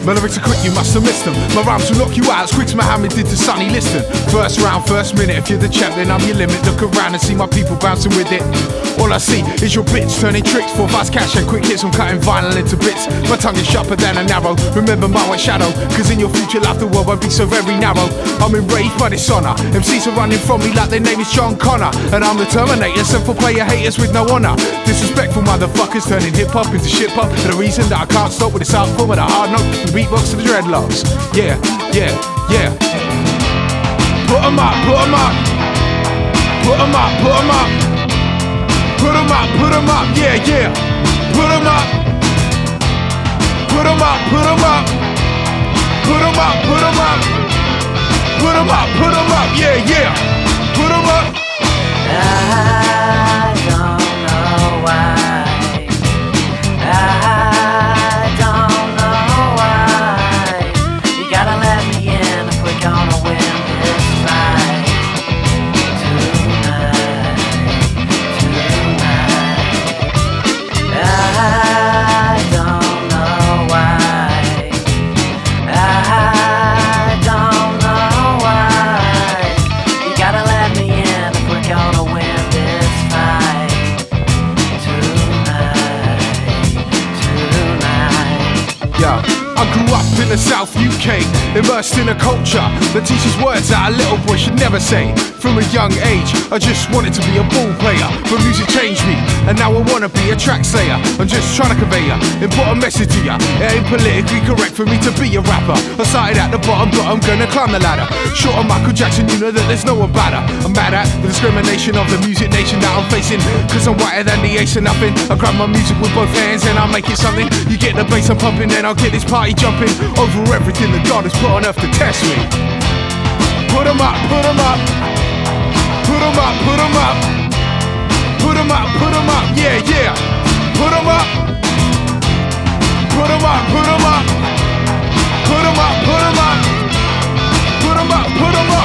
My lyrics are quick, you must have missed them. My rhymes will knock you out as quick as Muhammad did to Sonny Liston. First round, first minute, if you're the champ then I'm your limit. Look around and see my people bouncing with it. All I see is your bitch turning tricks for fast cash and quick hits. I'm cutting vinyl into bits. My tongue is sharper than an arrow. Remember my white shadow, cause in your future life the world won't be so very narrow. I'm enraged by dishonor. MCs are running from me like their name is John Connor. And I'm the Terminator, sent for player haters with no honor. Disrespectful motherfuckers turning hip-hop into shit-pop. The reason that I can't stop with this art form of the hard note, the beatbox to the dreadlocks. Yeah, yeah, yeah. Put 'em up, put 'em up. Put 'em up, put 'em up. Put 'em up, put 'em up, yeah, yeah. Put 'em up. Put 'em up, put 'em up. Put 'em up, put 'em up. Put 'em up, put 'em up, yeah, yeah. Put 'em up. I don't know why. I don't know why. You gotta let me in if we're gonna win this fight. Tonight. I don't know why. I don't know why. You gotta let me in if we're gonna win this fight. Tonight. Yeah, I grew up in the South UK, immersed in a culture that teaches words that a little boy should never say. From a young age, I just wanted to be a ball player, but music changed me, and now I wanna be a track slayer. I'm just trying to convey a important message to ya. It ain't politically correct for me to be a rapper. I started at the bottom, but I'm gonna climb the ladder. Short of Michael Jackson, you know that there's no one better. I'm mad at the discrimination of the music nation that I'm facing, cause I'm whiter than the ace of nothing. I grab my music with both hands and I'll make it something. You get the bass I'm pumping, then I'll get this party jumping over everything that God has put on earth to test me. Put 'em up, put 'em up. Put 'em up, put 'em up. Put 'em up, put 'em up, yeah, yeah. Put 'em up. Put 'em up, put 'em up. Put 'em up, put 'em up. Put 'em up, put 'em up.